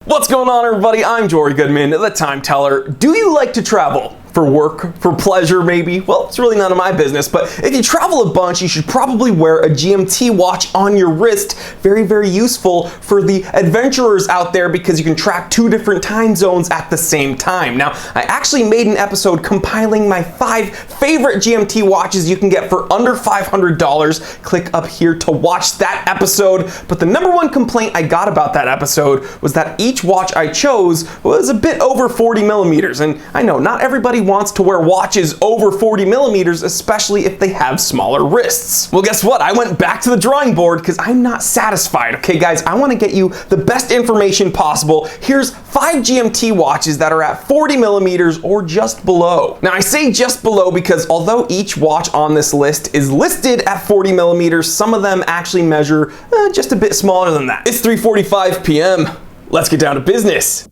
What's going on, everybody? I'm Jory Goodman, the Time Teller. Do you like to travel? For work, for pleasure maybe? Well, it's really none of my business, but if you travel a bunch, you should probably wear a GMT watch on your wrist. Very, very useful for the adventurers out there because you can track 2 different time zones at the same time. Now, I actually made an episode compiling my 5 favorite GMT watches you can get for under $500. Click up here to watch that episode. But the #1 complaint I got about that episode was that each watch I chose was a bit over 40 millimeters. And I know not everybody wants to wear watches over 40 millimeters, especially if they have smaller wrists. Well, guess what? I went back to the drawing board because I'm not satisfied. Okay, guys, I want to get you the best information possible. Here's 5 GMT watches that are at 40 millimeters or just below. Now, I say just below because although each watch on this list is listed at 40 millimeters, some of them actually measure just a bit smaller than that. It's 3:45 p.m. Let's get down to business.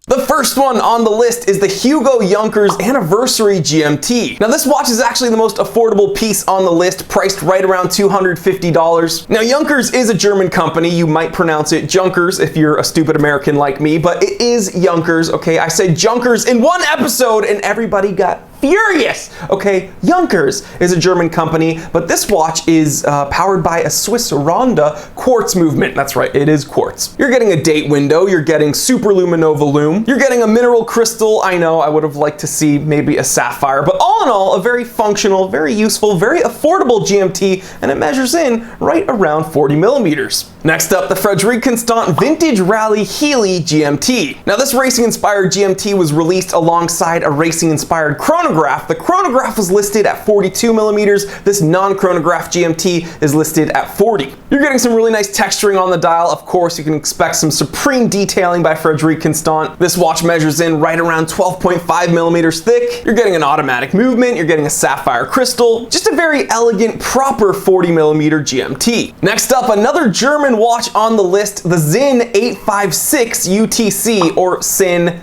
The first one on the list is the Hugo Yonkers Anniversary GMT. Now, this watch is actually the most affordable piece on the list, priced right around $250. Now, Yonkers is a German company. You might pronounce it Junkers if you're a stupid American like me, but it is Yonkers, okay? I said Junkers in one episode and everybody got furious. Okay, Yonkers is a German company, but this watch is powered by a Swiss Ronda quartz movement. That's right, it is quartz. You're getting a date window, you're getting super luminova lume, you're getting a mineral crystal. I know I would have liked to see maybe a sapphire, but all in all, a very functional, very useful, very affordable GMT, and it measures in right around 40 millimeters. Next up, the Frederic Constant Vintage Rally Healy GMT. Now, this racing-inspired GMT was released alongside a racing-inspired chronograph. The chronograph was listed at 42 millimeters. This non-chronograph GMT is listed at 40. You're getting some really nice texturing on the dial. Of course, you can expect some supreme detailing by Frederic Constant. This watch measures in right around 12.5 millimeters thick. You're getting an automatic movement. You're getting a sapphire crystal. Just a very elegant, proper 40 millimeter GMT. Next up, another German watch on the list, the Zin 856 UTC, or Sin,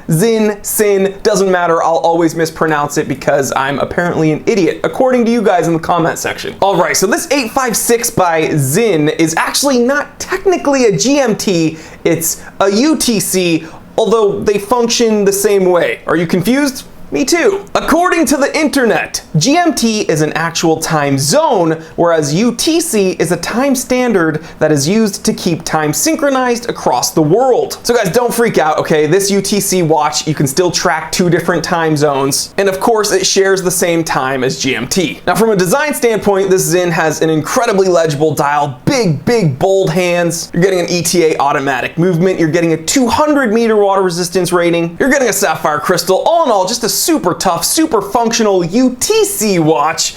doesn't matter. I'll always mispronounce it because I'm apparently an idiot, according to you guys in the comment section. All right, so this 856 by Zin is actually not technically a GMT, it's a UTC, although they function the same way. Are you confused? Me too. According to the internet, GMT is an actual time zone, whereas UTC is a time standard that is used to keep time synchronized across the world. So guys, don't freak out, okay? This UTC watch, you can still track 2 different time zones, and of course it shares the same time as GMT. Now, from a design standpoint, this Zin has an incredibly legible dial, big, bold hands. You're getting an ETA automatic movement. You're getting a 200-meter water resistance rating. You're getting a sapphire crystal. All in all, just a super tough, super functional UTC watch,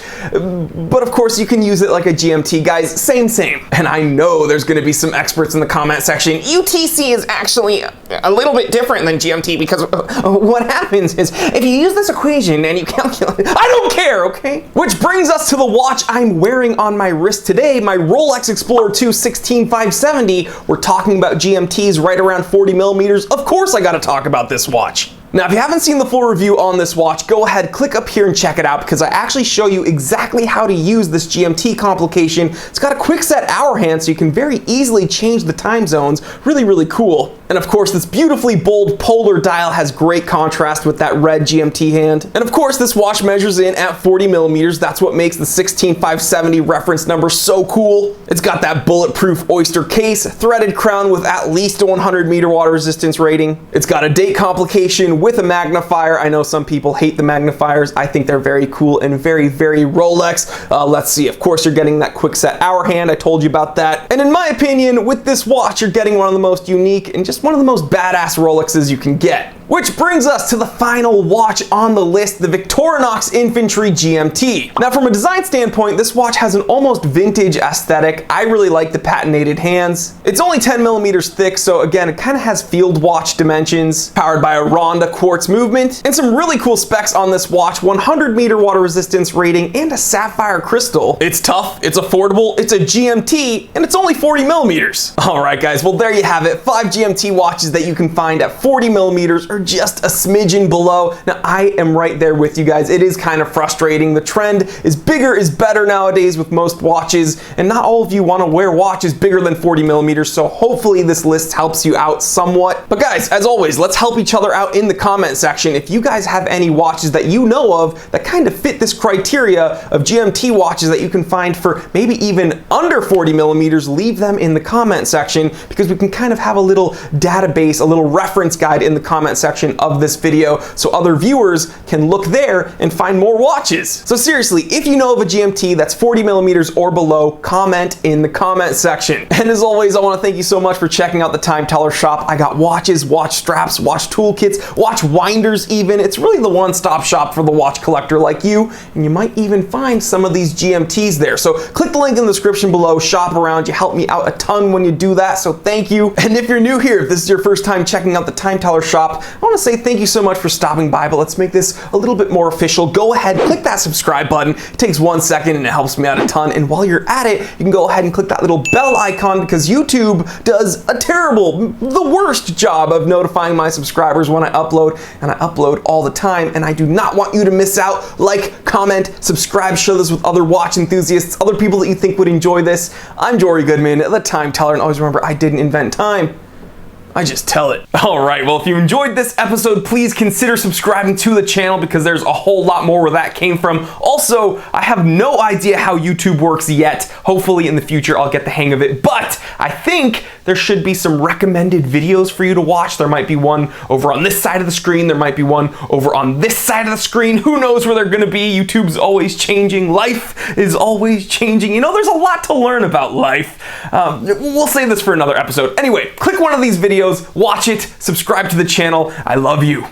but of course you can use it like a GMT, guys, same. And I know there's gonna be some experts in the comment section. UTC is actually a little bit different than GMT because what happens is if you use this equation and you calculate, I don't care, okay? Which brings us to the watch I'm wearing on my wrist today, my Rolex Explorer 2 16570. We're talking about GMTs right around 40 millimeters. Of course I gotta talk about this watch. Now, if you haven't seen the full review on this watch, go ahead, click up here and check it out because I actually show you exactly how to use this GMT complication. It's got a quick set hour hand so you can very easily change the time zones. Really cool. And of course, this beautifully bold polar dial has great contrast with that red GMT hand. And of course, this watch measures in at 40 millimeters. That's what makes the 16570 reference number so cool. It's got that bulletproof oyster case, threaded crown with at least a 100-meter water resistance rating. It's got a date complication with a magnifier. I know some people hate the magnifiers. I think they're very cool and very Rolex. Let's see, of course you're getting that quick set hour hand. I told you about that. And in my opinion, with this watch, you're getting one of the most unique and just one of the most badass Rolexes you can get. Which brings us to the final watch on the list, the Victorinox Infantry GMT. Now, from a design standpoint, this watch has an almost vintage aesthetic. I really like the patinated hands. It's only 10 millimeters thick, so again, it kind of has field watch dimensions, powered by a Ronda quartz movement, and some really cool specs on this watch, 100-meter water resistance rating, and a sapphire crystal. It's tough, it's affordable, it's a GMT, and it's only 40 millimeters. All right, guys, well, there you have it. 5 GMT watches that you can find at 40 millimeters or are just a smidgen below. Now, I am right there with you guys. It is kind of frustrating. The trend is bigger is better nowadays with most watches, and not all of you want to wear watches bigger than 40 millimeters, so hopefully this list helps you out somewhat. But guys, as always, let's help each other out in the comment section. If you guys have any watches that you know of that kind of fit this criteria of GMT watches that you can find for maybe even under 40 millimeters, leave them in the comment section, because we can kind of have a little database, a little reference guide in the comment section of this video, so other viewers can look there and find more watches. So seriously, if you know of a GMT that's 40 millimeters or below, comment in the comment section. And as always, I want to thank you so much for checking out the Time Teller shop. I got watches, watch straps, watch toolkits, watch winders even. It's really the one-stop shop for the watch collector like you, and you might even find some of these GMTs there. So click the link in the description below, shop around. You help me out a ton when you do that, so thank you. And if you're new here, if this is your first time checking out the Time Teller shop, I want to say thank you so much for stopping by, but let's make this a little bit more official. Go ahead, click that subscribe button. It takes 1 second and it helps me out a ton. And while you're at it, you can go ahead and click that little bell icon, because YouTube does a terrible, the worst job of notifying my subscribers when I upload, and I upload all the time, and I do not want you to miss out. Like, comment, subscribe, share this with other watch enthusiasts, other people that you think would enjoy this. I'm Jory Goodman, the Time Teller, and always remember, I didn't invent time. I just tell it. All right, well, if you enjoyed this episode, please consider subscribing to the channel, because there's a whole lot more where that came from. Also, I have no idea how YouTube works yet. Hopefully in the future I'll get the hang of it, but I think there should be some recommended videos for you to watch. There might be one over on this side of the screen. There might be one over on this side of the screen. Who knows where they're gonna be? YouTube's always changing. Life is always changing. You know, there's a lot to learn about life. We'll save this for another episode. Anyway, click one of these videos, watch it, subscribe to the channel. I love you.